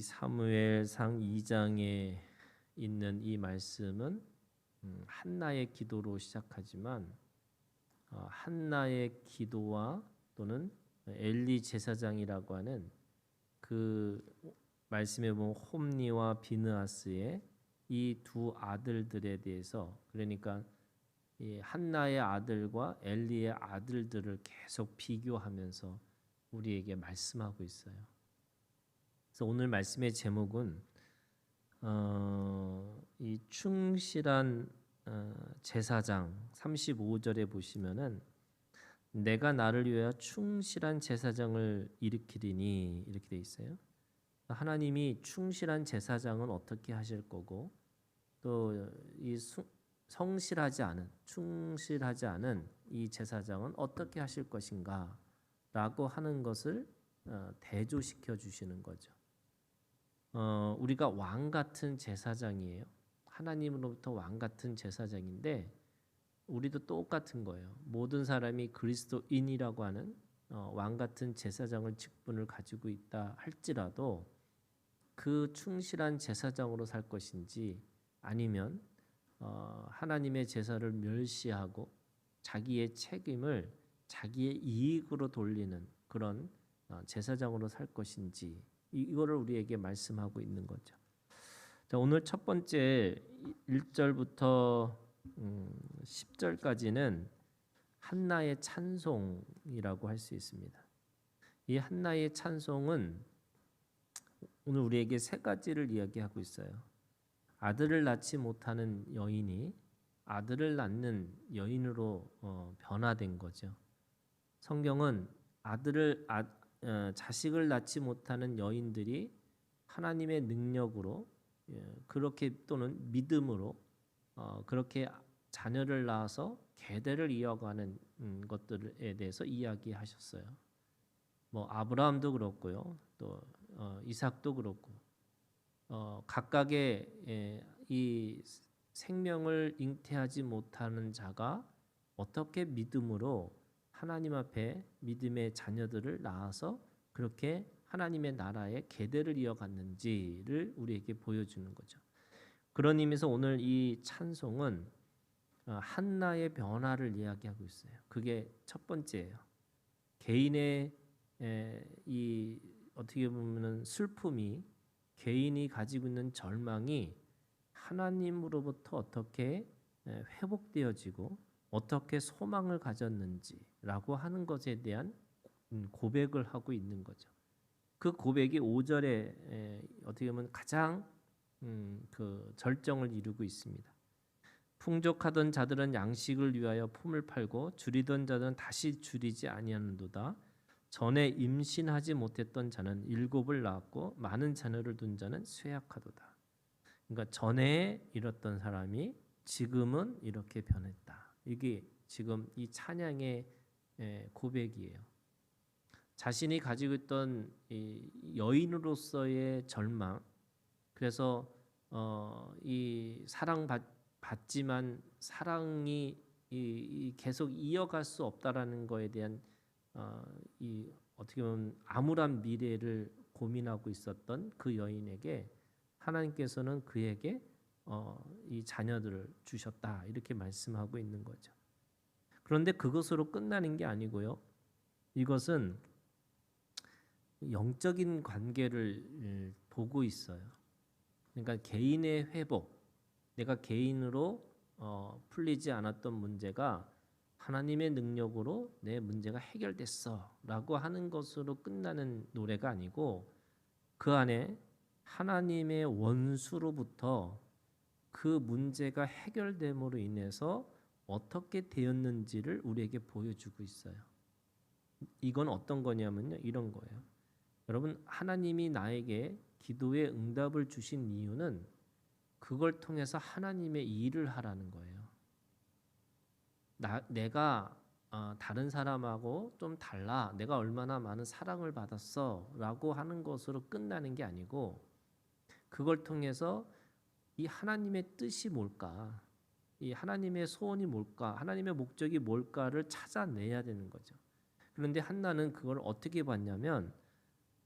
이 사무엘상 2장에 있는 이 말씀은 한나의 기도로 시작하지만 한나의 기도와 또는 엘리 제사장이라고 하는 그 말씀에 보면 홈니와 비느하스의 이 두 아들들에 대해서, 그러니까 이 한나의 아들과 엘리의 아들들을 계속 비교하면서 우리에게 말씀하고 있어요. 그래서 오늘 말씀의 제목은 이 충실한 제사장 35절에 보시면은 내가 나를 위하여 충실한 제사장을 일으키리니 이렇게 돼 있어요. 하나님이 충실한 제사장은 어떻게 하실 거고 또 이 성실하지 않은 충실하지 않은 이 제사장은 어떻게 하실 것인가라고 하는 것을 대조시켜 주시는 거죠. 우리가 왕 같은 제사장이에요. 하나님으로부터 왕 같은 제사장인데 우리도 똑같은 거예요. 모든 사람이 그리스도인이라고 하는 왕 같은 제사장을 직분을 가지고 있다 할지라도 그 충실한 제사장으로 살 것인지 아니면 하나님의 제사를 멸시하고 자기의 책임을 자기의 이익으로 돌리는 그런 제사장으로 살 것인지 이거를 우리에게 말씀하고 있는 거죠. 자, 오늘 첫 번째 1절부터 10절까지는 한나의 찬송이라고 할 수 있습니다. 이 한나의 찬송은 오늘 우리에게 세 가지를 이야기하고 있어요. 아들을 낳지 못하는 여인이 아들을 낳는 여인으로 변화된 거죠. 성경은 자식을 낳지 못하는 여인들이 하나님의 능력으로 그렇게 또는 믿음으로 그렇게 자녀를 낳아서 계대를 이어가는 것들에 대해서 이야기하셨어요. 뭐 아브라함도 그렇고요, 또 이삭도 그렇고 각각의 이 생명을 잉태하지 못하는 자가 어떻게 믿음으로 하나님 앞에 믿음의 자녀들을 낳아서 그렇게 하나님의 나라의 계대를 이어갔는지를 우리에게 보여주는 거죠. 그런 의미에서 오늘 이 찬송은 한나의 변화를 이야기하고 있어요. 그게 첫 번째예요. 개인의 이 어떻게 보면은 슬픔이 개인이 가지고 있는 절망이 하나님으로부터 어떻게 회복되어지고 어떻게 소망을 가졌는지라고 하는 것에 대한 고백을 하고 있는 거죠. 그 고백이 5절에 어떻게 보면 가장 그 절정을 이루고 있습니다. 풍족하던 자들은 양식을 위하여 품을 팔고 줄이던 자들은 다시 줄이지 아니하는도다. 전에 임신하지 못했던 자는 7을 낳았고 많은 자녀를 둔 자는 쇠약하도다. 그러니까 전에 잃었던 사람이 지금은 이렇게 변했다. 이게 지금 이 찬양의 고백이에요. 자신이 가지고 있던 이 여인으로서의 절망, 그래서 이 사랑받지만 사랑이 계속 이어갈 수 없다라는 거에 대한 이 어떻게 보면 암울한 미래를 고민하고 있었던 그 여인에게 하나님께서는 그에게 이 자녀들을 주셨다 이렇게 말씀하고 있는 거죠. 그런데 그것으로 끝나는 게 아니고요. 이것은 영적인 관계를 보고 있어요. 그러니까 개인의 회복, 내가 개인으로 풀리지 않았던 문제가 하나님의 능력으로 내 문제가 해결됐어라고 하는 것으로 끝나는 노래가 아니고 그 안에 하나님의 원수로부터 그 문제가 해결됨으로 인해서 어떻게 되었는지를 우리에게 보여주고 있어요. 이건 어떤 거냐면요, 이런 거예요. 여러분, 하나님이 나에게 기도의 응답을 주신 이유는 그걸 통해서 하나님의 일을 하라는 거예요. 내가 다른 사람하고 좀 달라, 내가 얼마나 많은 사랑을 받았어라고 하는 것으로 끝나는 게 아니고 그걸 통해서 이 하나님의 뜻이 뭘까, 이 하나님의 소원이 뭘까, 하나님의 목적이 뭘까를 찾아내야 되는 거죠. 그런데 한나는 그걸 어떻게 봤냐면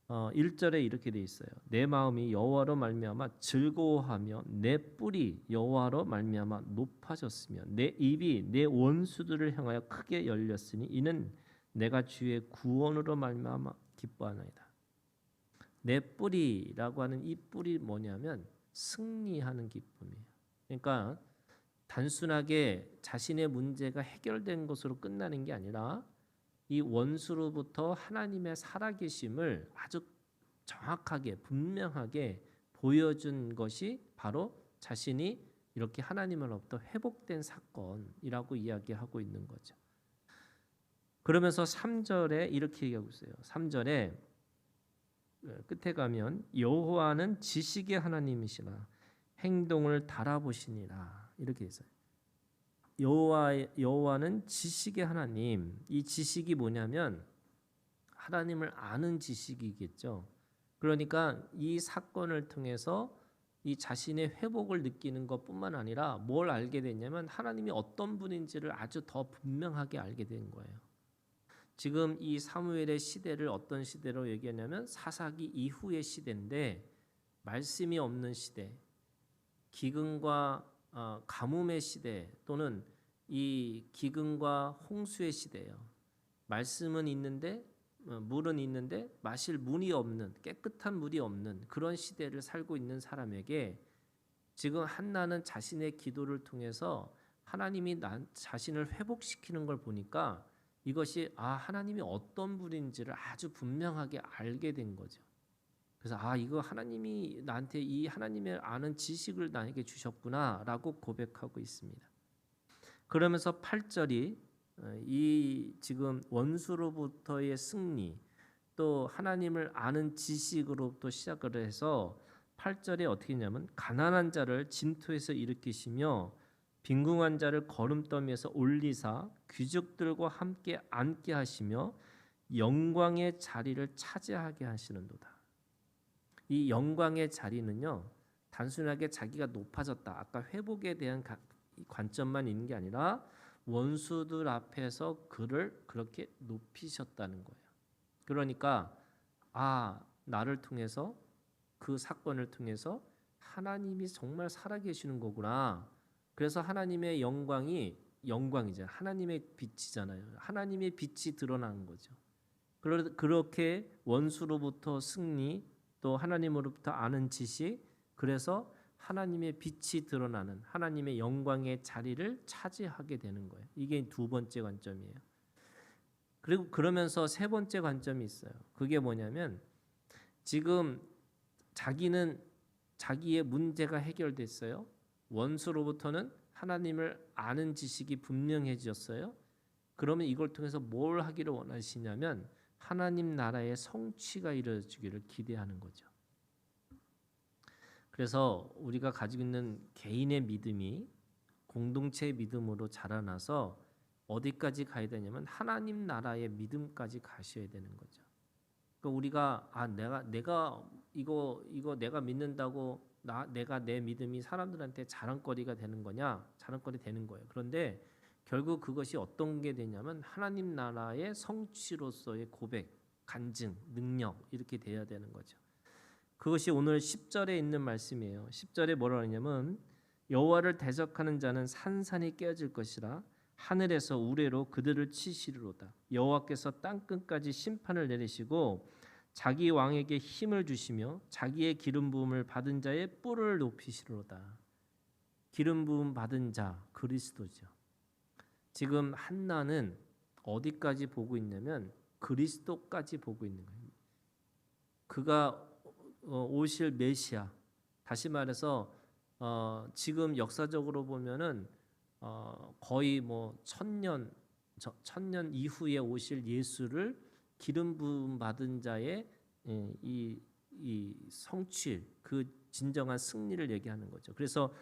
1절에 이렇게 돼 있어요. 내 마음이 여호와로 말미암아 즐거워하며 내 뿔이 여호와로 말미암아 높아졌으며 내 입이 내 원수들을 향하여 크게 열렸으니 이는 내가 주의 구원으로 말미암아 기뻐하나이다. 내 뿔이라고 하는 이 뿔이 뭐냐면 승리하는 기쁨이에요. 그러니까 단순하게 자신의 문제가 해결된 것으로 끝나는 게 아니라 이 원수로부터 하나님의 살아계심을 아주 정확하게 분명하게 보여준 것이 바로 자신이 이렇게 하나님으로부터 회복된 사건이라고 이야기하고 있는 거죠. 그러면서 3절에 이렇게 얘기하고 있어요. 3절에 끝에 가면 여호와는 지식의 하나님이시나 행동을 달아보시니라 이렇게 있어요. 여호와는 지식의 하나님. 이 지식이 뭐냐면 하나님을 아는 지식이겠죠. 그러니까 이 사건을 통해서 이 자신의 회복을 느끼는 것뿐만 아니라 뭘 알게 됐냐면 하나님이 어떤 분인지를 아주 더 분명하게 알게 된 거예요. 지금 이 사무엘의 시대를 어떤 시대로 얘기하냐면 사사기 이후의 시대인데 말씀이 없는 시대, 기근과 가뭄의 시대 또는 이 기근과 홍수의 시대예요. 말씀은 있는데 물은 있는데 마실 물이 없는 깨끗한 물이 없는 그런 시대를 살고 있는 사람에게 지금 한나는 자신의 기도를 통해서 하나님이 자신을 회복시키는 걸 보니까 이것이 하나님이 어떤 분인지를 아주 분명하게 알게 된 거죠. 그래서 이거 하나님이 나한테 이 하나님의 아는 지식을 나에게 주셨구나라고 고백하고 있습니다. 그러면서 8절이 이 지금 원수로부터의 승리 또 하나님을 아는 지식으로부터 시작을 해서 8절에 어떻게 했냐면 가난한 자를 진토에서 일으키시며 빈궁한 자를 거름더미에서 올리사 귀족들과 함께 앉게 하시며 영광의 자리를 차지하게 하시는도다. 이 영광의 자리는요 단순하게 자기가 높아졌다 아까 회복에 대한 관점만 있는 게 아니라 원수들 앞에서 그를 그렇게 높이셨다는 거예요. 그러니까 나를 통해서 그 사건을 통해서 하나님이 정말 살아계시는 거구나. 그래서 하나님의 영광이잖아요. 하나님의 빛이잖아요. 하나님의 빛이 드러나는 거죠. 그렇게 원수로부터 승리 또 하나님으로부터 아는 지식 그래서 하나님의 빛이 드러나는 하나님의 영광의 자리를 차지하게 되는 거예요. 이게 두 번째 관점이에요. 그리고 그러면서 세 번째 관점이 있어요. 그게 뭐냐면 지금 자기는 자기의 문제가 해결됐어요. 원수로부터는 하나님을 아는 지식이 분명해졌어요. 그러면 이걸 통해서 뭘 하기를 원하시냐면 하나님 나라의 성취가 이루어지기를 기대하는 거죠. 그래서 우리가 가지고 있는 개인의 믿음이 공동체의 믿음으로 자라나서 어디까지 가야 되냐면 하나님 나라의 믿음까지 가셔야 되는 거죠. 그러니까 우리가 내가 이거 내가 믿는다고 내가 내 믿음이 사람들한테 자랑거리가 되는 거냐? 자랑거리 되는 거예요. 그런데 결국 그것이 어떤 게 되냐면 하나님 나라의 성취로서의 고백, 간증, 능력 이렇게 돼야 되는 거죠. 그것이 오늘 10절에 있는 말씀이에요. 10절에 뭐라 하냐면 여호와를 대적하는 자는 산산이 깨어질 것이라 하늘에서 우레로 그들을 치시리로다. 여호와께서 땅끝까지 심판을 내리시고 자기 왕에게 힘을 주시며 자기의 기름 부음을 받은 자의 뿔을 높이시리로다. 기름 부음 받은 자 그리스도죠. 지금 한나는 어디까지 보고 있냐면 그리스도까지 보고 있는 거예요. 그가 오실 메시아 다시 말해서 지금 역사적으로 보면은 거의 뭐 천년 이후에 오실 예수를 기름 부음 받은 자의 이 성취 그 진정한 승리를 얘기하는 거죠. 그래서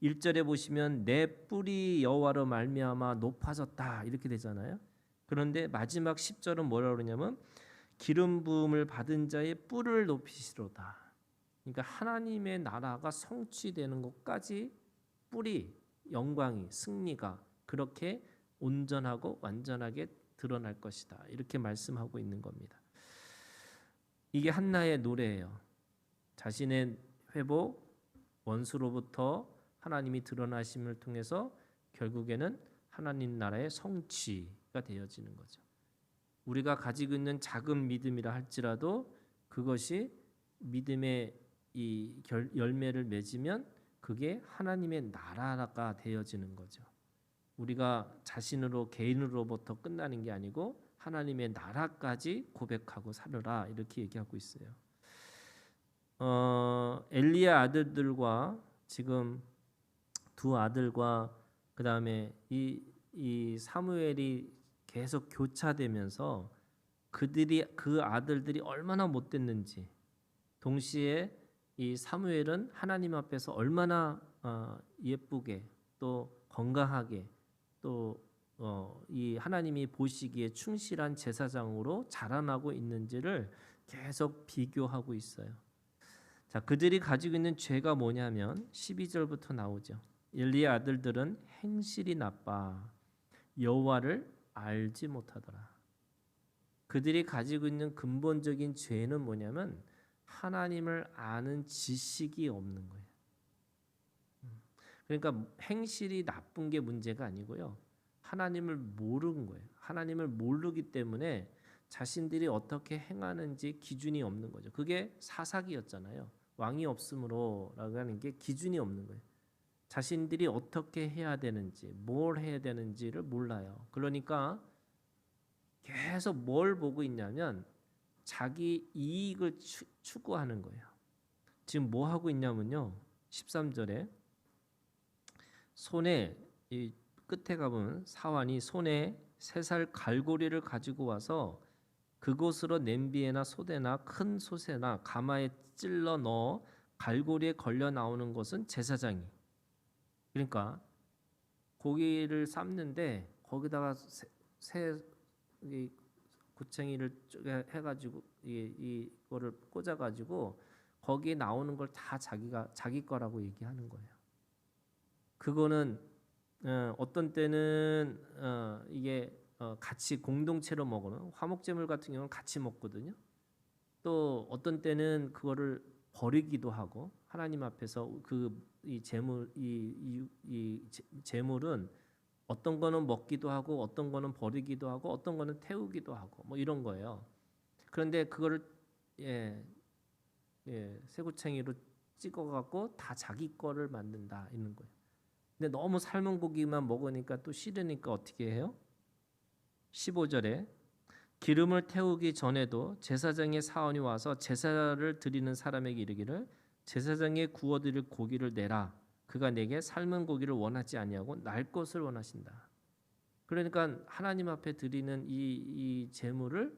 1절에 보시면 내 뿔이 여호와로 말미암아 높아졌다 이렇게 되잖아요. 그런데 마지막 10절은 뭐라고 그러냐면 기름 부음을 받은 자의 뿔을 높이시로다. 그러니까 하나님의 나라가 성취되는 것까지 뿔이 영광이 승리가 그렇게 온전하고 완전하게 드러날 것이다. 이렇게 말씀하고 있는 겁니다. 이게 한나의 노래예요. 자신의 회복, 원수로부터 하나님이 드러나심을 통해서 결국에는 하나님 나라의 성취가 되어지는 거죠. 우리가 가지고 있는 작은 믿음이라 할지라도 그것이 믿음의 이 열매를 맺으면 그게 하나님의 나라가 되어지는 거죠. 우리가 자신으로 개인으로부터 끝나는 게 아니고 하나님의 나라까지 고백하고 살으라 이렇게 얘기하고 있어요. 엘리의 아들들과 지금 두 아들과 그 다음에 이 사무엘이 계속 교차되면서 그 아들들이 얼마나 못됐는지, 동시에 이 사무엘은 하나님 앞에서 얼마나 예쁘게 또 건강하게 또 이 하나님이 보시기에 충실한 제사장으로 자라나고 있는지를 계속 비교하고 있어요. 자, 그들이 가지고 있는 죄가 뭐냐면 12절부터 나오죠. 엘리의 아들들은 행실이 나빠 여호와를 알지 못하더라. 그들이 가지고 있는 근본적인 죄는 뭐냐면 하나님을 아는 지식이 없는 거예요. 그러니까 행실이 나쁜 게 문제가 아니고요. 하나님을 모르는 거예요. 하나님을 모르기 때문에 자신들이 어떻게 행하는지 기준이 없는 거죠. 그게 사사기였잖아요. 왕이 없으므로라고 하는 게 기준이 없는 거예요. 자신들이 어떻게 해야 되는지, 뭘 해야 되는지를 몰라요. 그러니까 계속 뭘 보고 있냐면 자기 이익을 추구하는 거예요. 지금 뭐 하고 있냐면요. 13절에 손에 이 끝에 가보면 사환이 손에 3살 갈고리를 가지고 와서 그곳으로 냄비에나 소대나 큰 솥에나 가마에 찔러 넣어 갈고리에 걸려 나오는 것은 제사장이. 그러니까 고기를 삶는데 거기다가 이 구챙이를 해가지고 이거를 꽂아가지고 거기에 나오는 걸 다 자기 거라고 얘기하는 거예요. 그거는 어떤 때는 이게 같이 공동체로 먹는 화목제물 같은 경우는 같이 먹거든요. 또 어떤 때는 그거를 버리기도 하고 하나님 앞에서 이 제물은 어떤 거는 먹기도 하고 어떤 거는 버리기도 하고 어떤 거는 태우기도 하고 뭐 이런 거예요. 그런데 그거를 쇠구챙이로 찍어갖고 다 자기 거를 만든다 이런 거예요. 근데 너무 삶은 고기만 먹으니까 또 싫으니까 어떻게 해요? 15절에 기름을 태우기 전에도 제사장의 사원이 와서 제사를 드리는 사람에게 이르기를 제사장의 구워드릴 고기를 내라. 그가 내게 삶은 고기를 원하지 아니하고 날 것을 원하신다. 그러니까 하나님 앞에 드리는 이 제물을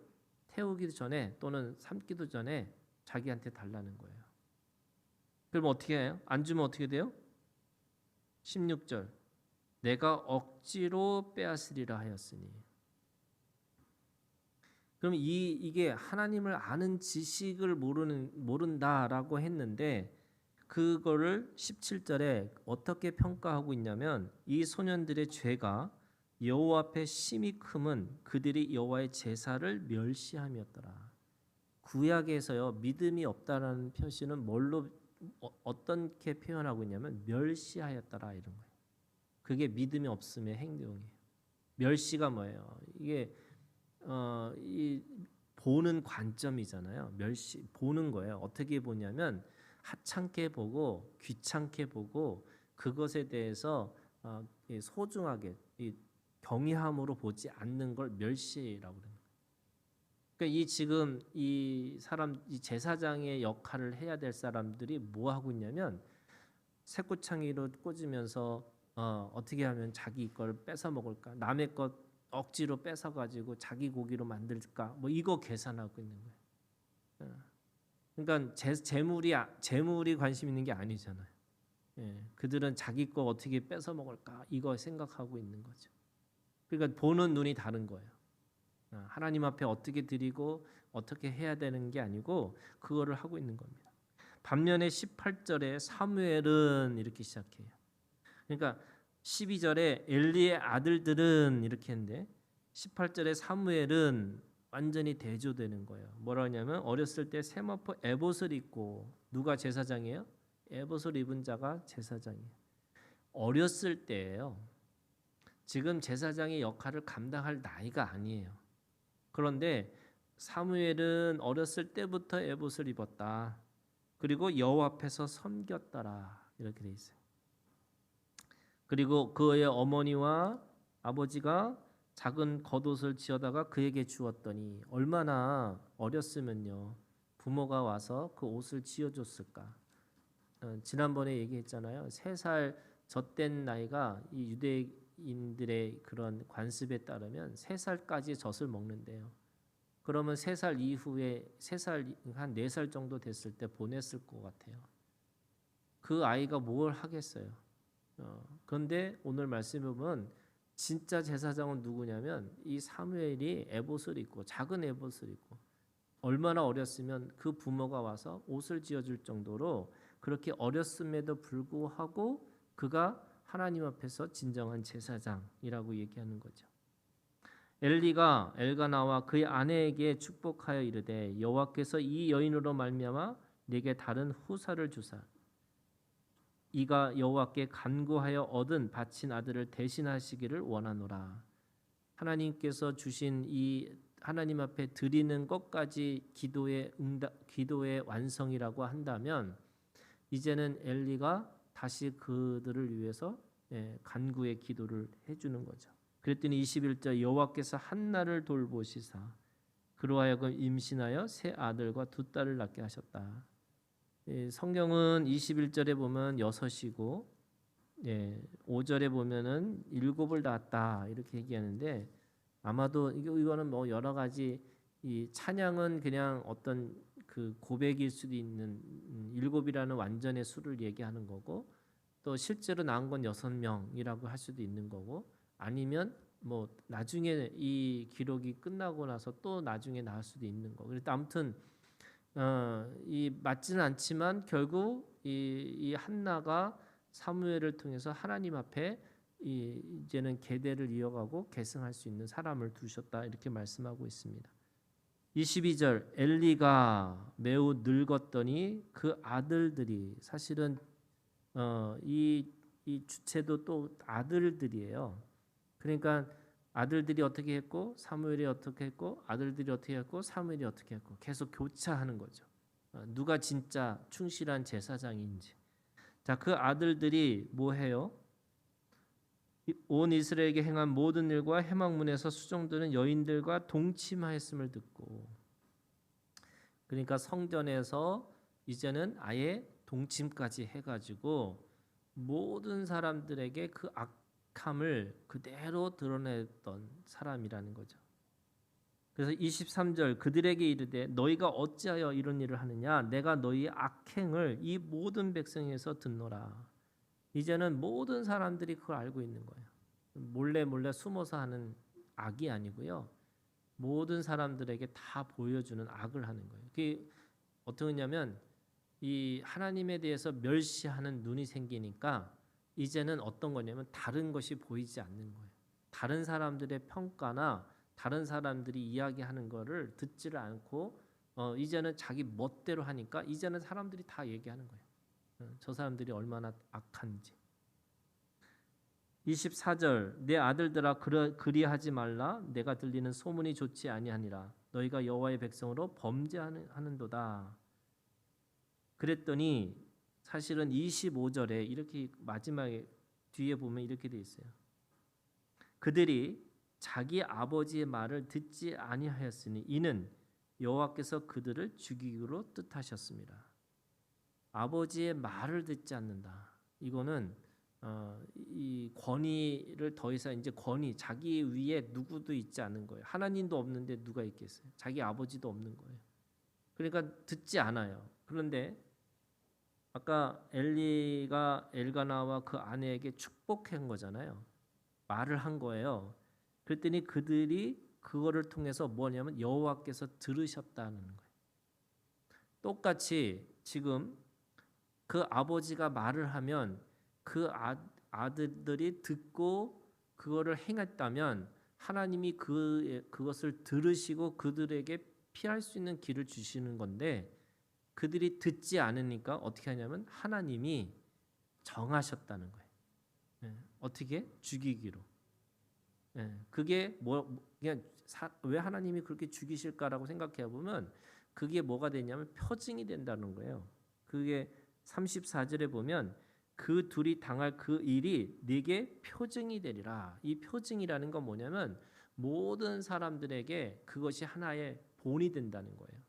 태우기 전에 또는 삶기도 전에 자기한테 달라는 거예요. 그럼 어떻게 해요? 안 주면 어떻게 돼요? 16절 내가 억지로 빼앗으리라 하였으니. 그럼 이게 하나님을 아는 지식을 모른다라고 했는데 그거를 17절에 어떻게 평가하고 있냐면 이 소년들의 죄가 여호와 앞에 심히 크면 그들이 여호와의 제사를 멸시함이었더라. 구약에서요 믿음이 없다라는 표시는 뭘로 어떻게 표현하고 있냐면 멸시하였더라 이런 거예요. 그게 믿음이 없음의 행동이에요. 멸시가 뭐예요? 이게 이 보는 관점이잖아요. 멸시 보는 거예요. 어떻게 보냐면 하찮게 보고 귀찮게 보고 그것에 대해서 소중하게 경외함으로 보지 않는 걸 멸시라고 그래요. 그러니까 지금 이 제사장의 역할을 해야 될 사람들이 뭐 하고 있냐면 쇠고창이로 꽂으면서 어떻게 하면 자기 걸 뺏어 먹을까? 남의 것 억지로 뺏어 가지고 자기 고기로 만들까? 뭐 이거 계산하고 있는 거예요. 그러니까 재물이 관심 있는 게 아니잖아요. 그들은 자기 거 어떻게 뺏어 먹을까? 이거 생각하고 있는 거죠. 그러니까 보는 눈이 다른 거예요. 하나님 앞에 어떻게 드리고 어떻게 해야 되는 게 아니고 그거를 하고 있는 겁니다. 반면에 18절에 사무엘은 이렇게 시작해요. 그러니까 12절에 엘리의 아들들은 이렇게 했는데 18절에 사무엘은 완전히 대조되는 거예요. 뭐라 하냐면 어렸을 때 세마포 에봇을 입고 누가 제사장이에요? 에봇을 입은 자가 제사장이에요. 어렸을 때예요. 지금 제사장의 역할을 감당할 나이가 아니에요. 그런데 사무엘은 어렸을 때부터 에봇을 입었다. 그리고 여호와 앞에서 섬겼더라. 이렇게 돼 있어요. 그리고 그의 어머니와 아버지가 작은 겉옷을 지어다가 그에게 주었더니 얼마나 어렸으면요 부모가 와서 그 옷을 지어줬을까. 지난번에 얘기했잖아요. 3살 젖된 나이가 이 유대인들의 그런 관습에 따르면 3살까지 젖을 먹는데요. 그러면 3살 이후에 3살 한 4살 정도 됐을 때 보냈을 것 같아요. 그 아이가 뭘 하겠어요. 그런데 오늘 말씀해 보면 진짜 제사장은 누구냐면 이 사무엘이 에봇을 입고 작은 에봇을 입고 얼마나 어렸으면 그 부모가 와서 옷을 지어줄 정도로 그렇게 어렸음에도 불구하고 그가 하나님 앞에서 진정한 제사장이라고 얘기하는 거죠. 엘리가 엘가나와 그의 아내에게 축복하여 이르되 여호와께서 이 여인으로 말미암아 네게 다른 후사를 주사 이가 여호와께 간구하여 얻은 바친 아들을 대신하시기를 원하노라. 하나님께서 주신 이 하나님 앞에 드리는 것까지 기도의 완성이라고 한다면 이제는 엘리가 다시 그들을 위해서 간구의 기도를 해주는 거죠. 그랬더니 21절 여호와께서 한나를 돌보시사 그로 하여금 임신하여 세 아들과 두 딸을 낳게 하셨다. 성경은 21절에 보면 6이고 5절에 보면은 7을 낳았다 이렇게 얘기하는데 아마도 이거는 뭐 여러 가지 이 찬양은 그냥 어떤 그 고백일 수도 있는 7이라는 완전의 수를 얘기하는 거고 또 실제로 낳은 건 6명이라고 할 수도 있는 거고 아니면 뭐 나중에 이 기록이 끝나고 나서 또 나중에 낳을 수도 있는 거. 그래서 아무튼 이 맞지는 않지만 결국 이 한나가 사무엘을 통해서 하나님 앞에 이제는 계대를 이어가고 계승할 수 있는 사람을 두셨다 이렇게 말씀하고 있습니다. 22절 엘리가 매우 늙었더니 그 아들들이 사실은 이 주체도 또 아들들이에요. 그러니까 아들들이 어떻게 했고 사무엘이 어떻게 했고 아들들이 어떻게 했고 사무엘이 어떻게 했고 계속 교차하는 거죠. 누가 진짜 충실한 제사장인지. 자, 그 아들들이 뭐 해요? 온 이스라엘에게 행한 모든 일과 해막문에서 수종드는 여인들과 동침하였음을 듣고 그러니까 성전에서 이제는 아예 동침까지 해가지고 모든 사람들에게 그 악함을 그대로 드러냈던 사람이라는 거죠. 그래서 23절 그들에게 이르되 너희가 어찌하여 이런 일을 하느냐 내가 너희의 악행을 이 모든 백성에서 듣노라. 이제는 모든 사람들이 그걸 알고 있는 거예요. 몰래 숨어서 하는 악이 아니고요. 모든 사람들에게 다 보여주는 악을 하는 거예요. 그게 어떻게 하냐면 이 하나님에 대해서 멸시하는 눈이 생기니까 이제는 어떤 거냐면 다른 것이 보이지 않는 거예요. 다른 사람들의 평가나 다른 사람들이 이야기하는 거를 듣지를 않고 이제는 자기 멋대로 하니까 이제는 사람들이 다 얘기하는 거예요. 저 사람들이 얼마나 악한지. 24절 내 아들들아 그리하지 말라 내가 들리는 소문이 좋지 아니하니라 너희가 여호와의 백성으로 범죄하는도다. 그랬더니 사실은 25절에 이렇게 마지막에 뒤에 보면 이렇게 돼 있어요. 그들이 자기 아버지의 말을 듣지 아니하였으니 이는 여호와께서 그들을 죽이기로 뜻하셨습니다. 아버지의 말을 듣지 않는다. 이거는 이 권위를 더 이상 이제 자기 위에 누구도 있지 않은 거예요. 하나님도 없는데 누가 있겠어요? 자기 아버지도 없는 거예요. 그러니까 듣지 않아요. 그런데 아까 엘리가 엘가나와 그 아내에게 축복한 거잖아요. 말을 한 거예요. 그랬더니 그들이 그거를 통해서 뭐냐면 여호와께서 들으셨다는 거예요. 똑같이 지금 그 아버지가 말을 하면 그 아들들이 듣고 그거를 행했다면 하나님이 그것을 들으시고 그들에게 피할 수 있는 길을 주시는 건데 그들이 듣지 않으니까 어떻게 하냐면 하나님이 정하셨다는 거예요. 어떻게? 죽이기로. 그게 그냥 왜 하나님이 그렇게 죽이실까라고 생각해 보면 그게 뭐가 되냐면 표징이 된다는 거예요. 그게 34절에 보면 그 둘이 당할 그 일이 네게 표징이 되리라. 이 표징이라는 건 뭐냐면 모든 사람들에게 그것이 하나의 본이 된다는 거예요.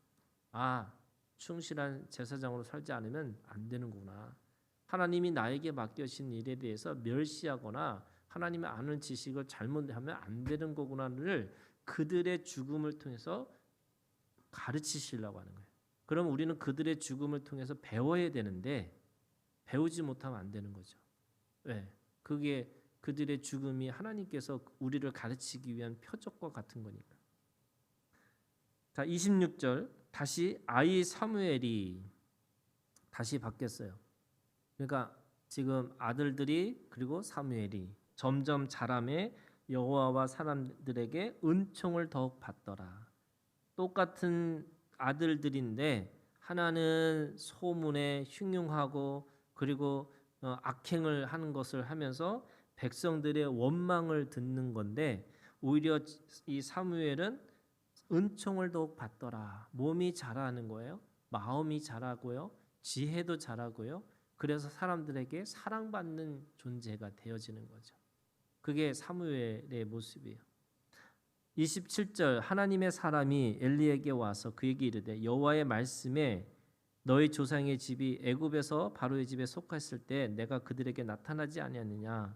아, 충실한 제사장으로 살지 않으면 안 되는구나. 하나님이 나에게 맡겨신 일에 대해서 멸시하거나 하나님의 아는 지식을 잘못하면 안 되는 거구나를 그들의 죽음을 통해서 가르치시려고 하는 거예요. 그럼 우리는 그들의 죽음을 통해서 배워야 되는데 배우지 못하면 안 되는 거죠. 왜? 그게 그들의 죽음이 하나님께서 우리를 가르치기 위한 표적과 같은 거니까. 자, 26절 다시 아이 사무엘이 다시 바뀌었어요. 그러니까 지금 아들들이 그리고 사무엘이 점점 자라매 여호와와 사람들에게 은총을 더욱 받더라. 똑같은 아들들인데 하나는 소문에 흉흉하고 그리고 악행을 하는 것을 하면서 백성들의 원망을 듣는 건데 오히려 이 사무엘은 은총을 더욱 받더라. 몸이 자라는 거예요. 마음이 자라고요. 지혜도 자라고요. 그래서 사람들에게 사랑받는 존재가 되어지는 거죠. 그게 사무엘의 모습이에요. 27절 하나님의 사람이 엘리에게 와서 그에게 이르되 여호와의 말씀에 너희 조상의 집이 애굽에서 바로의 집에 속했을 때 내가 그들에게 나타나지 아니하느냐.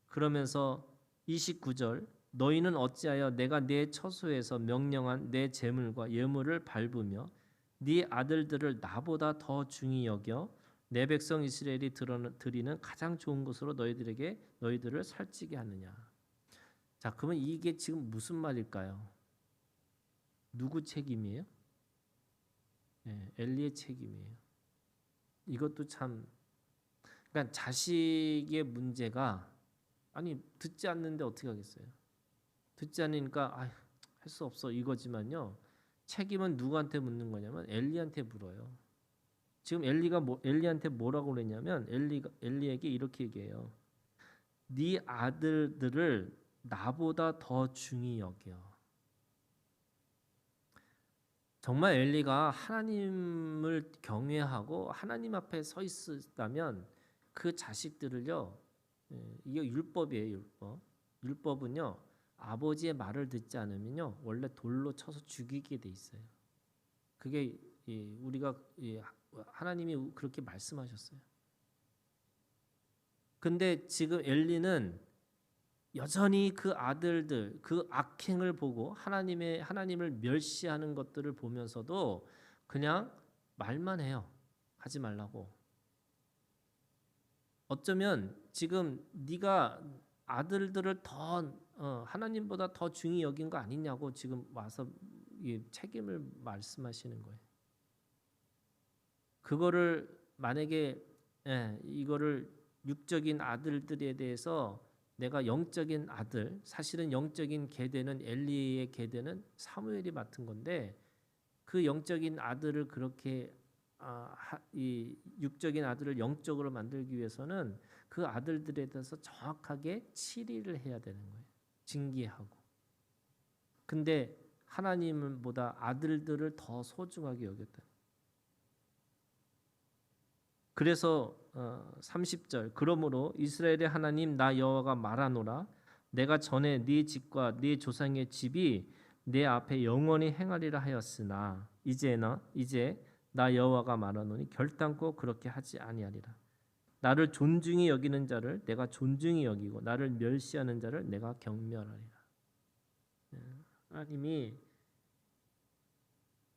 그러면서 29절 너희는 어찌하여 내가 내 처소에서 명령한 내 제물과 예물을 밟으며 네 아들들을 나보다 더 중히 여겨 내 백성 이스라엘이 드리는 가장 좋은 것으로 너희들을 살찌게 하느냐. 자, 그러면 이게 지금 무슨 말일까요? 누구 책임이에요? 엘리의 책임이에요. 이것도 참, 그러니까 자식의 문제가 아니 듣지 않는데 어떻게 하겠어요? 듣지 않으니까 할 수 없어 이거지만요. 책임은 누구한테 묻는 거냐면 엘리한테 물어요. 지금 엘리한테 뭐라고 그랬냐면 엘리에게 이렇게 얘기해요. 네 아들들을 나보다 더 중히 여겨. 정말 엘리가 하나님을 경외하고 하나님 앞에 서 있었다면 그 자식들을요. 이게 율법이에요, 율법. 율법은요. 아버지의 말을 듣지 않으면요. 원래 돌로 쳐서 죽이게 돼 있어요. 그게 우리가 하나님이 그렇게 말씀하셨어요. 근데 지금 엘리는 여전히 그 아들들 그 악행을 보고 하나님을 멸시하는 것들을 보면서도 그냥 말만 해요. 하지 말라고. 어쩌면 지금 네가 아들들을 더 하나님보다 더 중히 여긴 거 아니냐고 지금 와서 책임을 말씀하시는 거예요. 그거를 만약에 이거를 육적인 아들들에 대해서 내가 영적인 아들, 사실은 영적인 계대는 엘리의 계대는 사무엘이 맡은 건데 그 영적인 아들을 그렇게 이 육적인 아들을 영적으로 만들기 위해서는 그 아들들에 대해서 정확하게 치리를 해야 되는 거예요. 징계하고. 근데 하나님보다 아들들을 더 소중하게 여겼다. 그래서 30절 그러므로 이스라엘의 하나님 나 여호와가 말하노라 내가 전에 네 집과 네 조상의 집이 내 앞에 영원히 행하리라 하였으나 이제 나 여호와가 말하노니 결단코 그렇게 하지 아니하리라. 나를 존중히 여기는 자를 내가 존중히 여기고 나를 멸시하는 자를 내가 경멸하리라.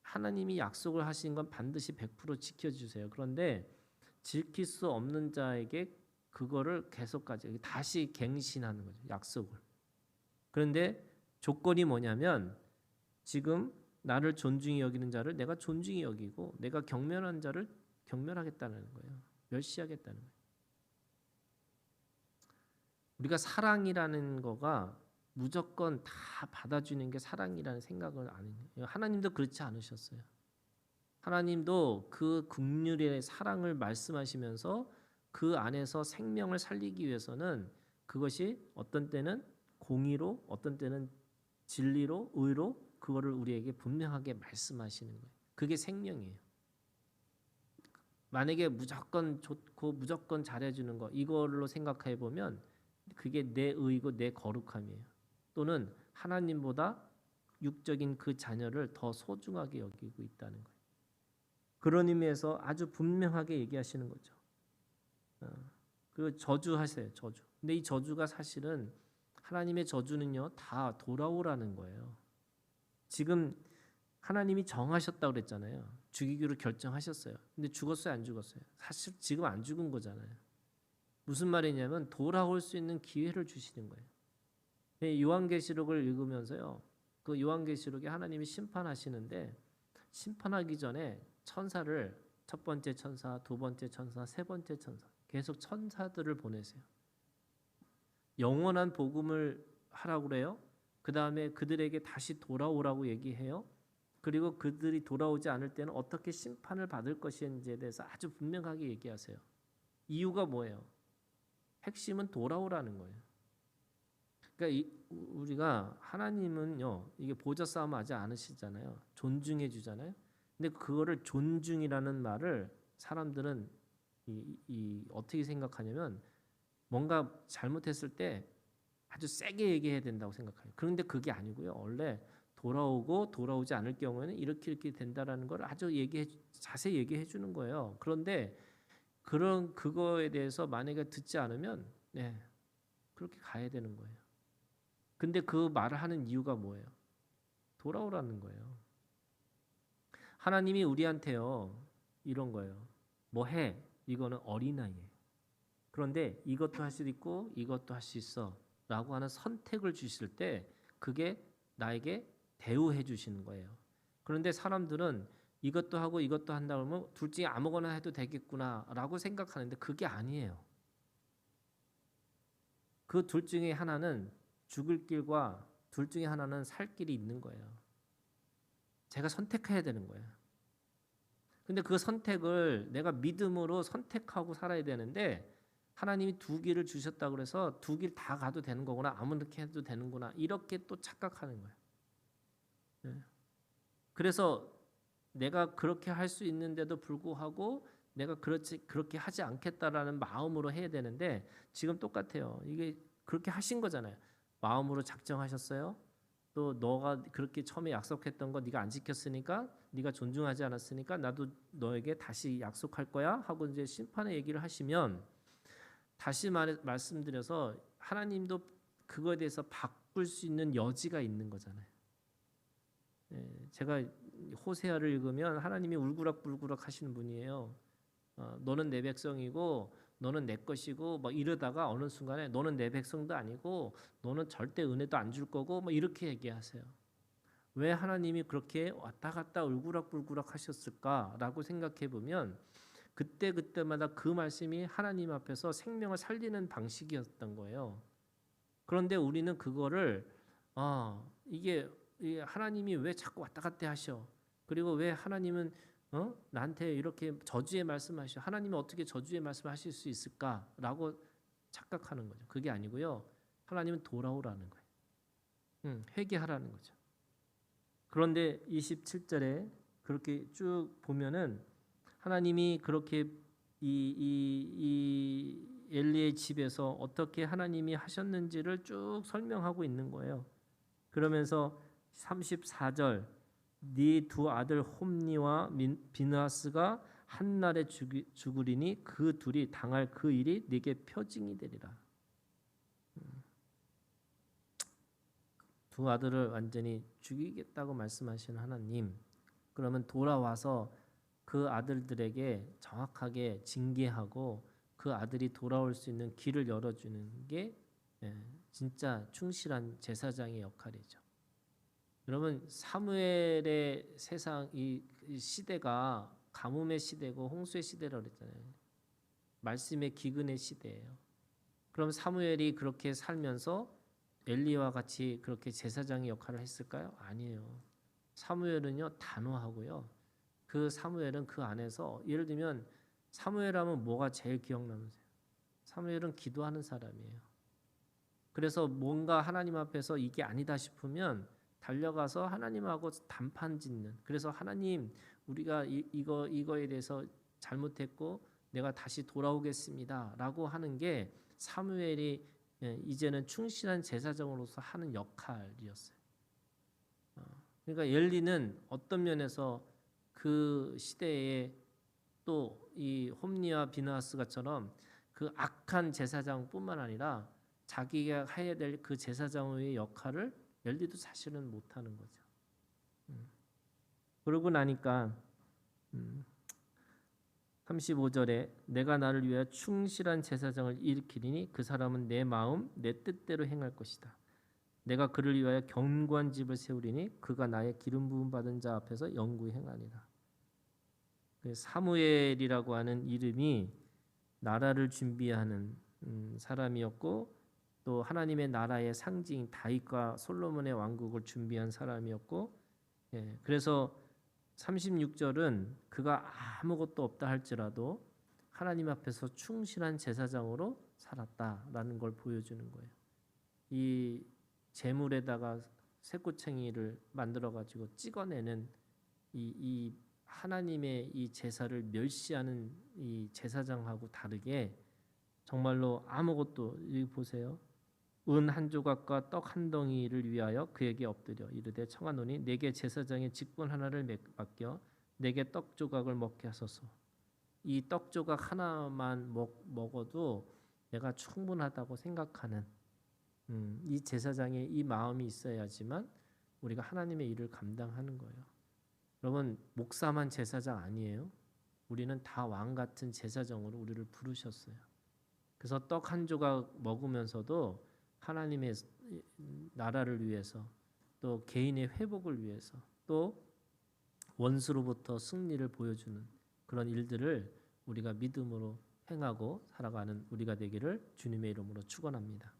하나님이 약속을 하신 건 반드시 100% 지켜주세요. 그런데 지킬 수 없는 자에게 그거를 계속까지 다시 갱신하는 거죠. 약속을. 그런데 조건이 뭐냐면 지금 나를 존중히 여기는 자를 내가 존중히 여기고 내가 경멸한 자를 경멸하겠다는 거예요. 멸시하겠다는 거예요. 우리가 사랑이라는 거가 무조건 다 받아주는 게 사랑이라는 생각을 안 해요. 하나님도 그렇지 않으셨어요. 하나님도 그 긍휼의 사랑을 말씀하시면서 그 안에서 생명을 살리기 위해서는 그것이 어떤 때는 공의로, 어떤 때는 진리로, 의로 그거를 우리에게 분명하게 말씀하시는 거예요. 그게 생명이에요. 만약에 무조건 좋고 무조건 잘해주는 거 이걸로 생각해 보면 그게 내 의고 내 거룩함이에요. 또는 하나님보다 육적인 그 자녀를 더 소중하게 여기고 있다는 거예요. 그런 의미에서 아주 분명하게 얘기하시는 거죠. 그리고 저주하세요. 저주. 근데 이 저주가 사실은 하나님의 저주는요 다 돌아오라는 거예요. 지금 하나님이 정하셨다고 그랬잖아요. 죽이기로 결정하셨어요. 근데 죽었어요, 안 죽었어요? 사실 지금 안 죽은 거잖아요. 무슨 말이냐면 돌아올 수 있는 기회를 주시는 거예요. 요한계시록을 읽으면서요. 그 요한계시록에 하나님이 심판하시는데 심판하기 전에 천사를 첫 번째 천사, 두 번째 천사, 세 번째 천사 계속 천사들을 보내세요. 영원한 복음을 하라고 그래요. 그 다음에 그들에게 다시 돌아오라고 얘기해요. 그리고 그들이 돌아오지 않을 때는 어떻게 심판을 받을 것인지에 대해서 아주 분명하게 얘기하세요. 이유가 뭐예요? 핵심은 돌아오라는 거예요. 그러니까 우리가 하나님은요 이게 보좌 싸움 하지 않으시잖아요. 존중해 주잖아요. 근데 그거를 존중이라는 말을 사람들은 어떻게 생각하냐면 뭔가 잘못했을 때 아주 세게 얘기해야 된다고 생각해요. 그런데 그게 아니고요. 원래 돌아오고 돌아오지 않을 경우에는 이렇게 된다라는 걸 아주 자세히 얘기해 주는 거예요. 그런데 그거에 대해서 만약에 듣지 않으면 네, 그렇게 가야 되는 거예요. 근데 그 말을 하는 이유가 뭐예요? 돌아오라는 거예요. 하나님이 우리한테요 이런 거예요. 뭐 해? 이거는 어린아이예요. 그런데 이것도 할 수 있고 이것도 할 수 있어 라고 하는 선택을 주실 때 그게 나에게 대우해 주시는 거예요. 그런데 사람들은 이것도 하고 이것도 한다 그러면 둘 중에 아무거나 해도 되겠구나 라고 생각하는데 그게 아니에요. 그 둘 중에 하나는 죽을 길과 둘 중에 하나는 살 길이 있는 거예요. 제가 선택해야 되는 거예요. 근데 그 선택을 내가 믿음으로 선택하고 살아야 되는데 하나님이 두 길을 주셨다 그래서 두 길 다 가도 되는 거구나 아무렇게 해도 되는구나 이렇게 또 착각하는 거예요. 네. 그래서 내가 그렇게 할 수 있는데도 불구하고 내가 그렇게 하지 않겠다라는 마음으로 해야 되는데 지금 똑같아요. 이게 그렇게 하신 거잖아요. 마음으로 작정하셨어요. 또 너가 그렇게 처음에 약속했던 거 네가 안 지켰으니까 네가 존중하지 않았으니까 나도 너에게 다시 약속할 거야 하고 이제 심판의 얘기를 하시면 다시 말씀드려서 하나님도 그거에 대해서 바꿀 수 있는 여지가 있는 거잖아요. 제가 호세아를 읽으면 하나님이 울그락불그락 하시는 분이에요. 너는 내 백성이고 너는 내 것이고 막 이러다가 어느 순간에 너는 내 백성도 아니고 너는 절대 은혜도 안 줄 거고 뭐 이렇게 얘기하세요. 왜 하나님이 그렇게 왔다 갔다 울그락불그락 하셨을까라고 생각해 보면 그때마다 그 말씀이 하나님 앞에서 생명을 살리는 방식이었던 거예요. 그런데 우리는 그거를 이게 하나님이 왜 자꾸 왔다 갔다 하셔? 그리고 왜 하나님은 나한테 이렇게 저주의 말씀하셔? 하나님은 어떻게 저주의 말씀하실 수 있을까라고 착각하는 거죠. 그게 아니고요. 하나님은 돌아오라는 거예요. 회개하라는 거죠. 그런데 27절에 그렇게 쭉 보면은 하나님이 그렇게 이 엘리의 집에서 어떻게 하나님이 하셨는지를 쭉 설명하고 있는 거예요. 그러면서 34절 네 두 아들 홈니와 비느하스가 한 날에 죽으리니 그 둘이 당할 그 일이 네게 표징이 되리라. 두 아들을 완전히 죽이겠다고 말씀하시는 하나님, 그러면 돌아와서 그 아들들에게 정확하게 징계하고 그 아들이 돌아올 수 있는 길을 열어주는 게 진짜 충실한 제사장의 역할이죠. 여러분 사무엘의 세상 이 시대가 가뭄의 시대고 홍수의 시대라고 그랬잖아요. 말씀의 기근의 시대예요. 그럼 사무엘이 그렇게 살면서 엘리와 같이 그렇게 제사장의 역할을 했을까요? 아니에요. 사무엘은요 단호하고요. 그 사무엘은 그 안에서 예를 들면 사무엘하면 뭐가 제일 기억나면서요? 사무엘은 기도하는 사람이에요. 그래서 뭔가 하나님 앞에서 이게 아니다 싶으면 달려가서 하나님하고 단판 짓는. 그래서 하나님 우리가 이거에 대해서 잘못했고 내가 다시 돌아오겠습니다라고 하는 게 사무엘이 이제는 충실한 제사장으로서 하는 역할이었어요. 그러니까 엘리는 어떤 면에서 그 시대에 또 이 홈리와 비나하스가처럼 그 악한 제사장뿐만 아니라 자기가 해야 될 그 제사장의 역할을 엘리도 사실은 못하는 거죠. 그러고 나니까 35절에 내가 나를 위하여 충실한 제사장을 일으키리니 그 사람은 내 마음 내 뜻대로 행할 것이다. 내가 그를 위하여 견고한 집을 세우리니 그가 나의 기름 부음 받은 자 앞에서 영구히 행하리라. 사무엘이라고 하는 이름이 나라를 준비하는 사람이었고 또 하나님의 나라의 상징 다윗과 솔로몬의 왕국을 준비한 사람이었고 그래서 36절은 그가 아무것도 없다 할지라도 하나님 앞에서 충실한 제사장으로 살았다라는 걸 보여주는 거예요. 이 재물에다가 쇠꼬챙이를 만들어 가지고 찍어내는 이 하나님의 이 제사를 멸시하는 이 제사장하고 다르게 정말로 아무것도 여기 보세요. 은 한 조각과 떡 한 덩이를 위하여 그에게 엎드려 이르되 청하노니 내게 제사장의 직분 하나를 맡겨 내게 떡 조각을 먹게 하소서. 이 떡 조각 하나만 먹어도 내가 충분하다고 생각하는 이 제사장의 이 마음이 있어야지만 우리가 하나님의 일을 감당하는 거예요. 여러분 목사만 제사장 아니에요. 우리는 다 왕 같은 제사장으로 우리를 부르셨어요. 그래서 떡 한 조각 먹으면서도 하나님의 나라를 위해서 또 개인의 회복을 위해서 또 원수로부터 승리를 보여주는 그런 일들을 우리가 믿음으로 행하고 살아가는 우리가 되기를 주님의 이름으로 축원합니다.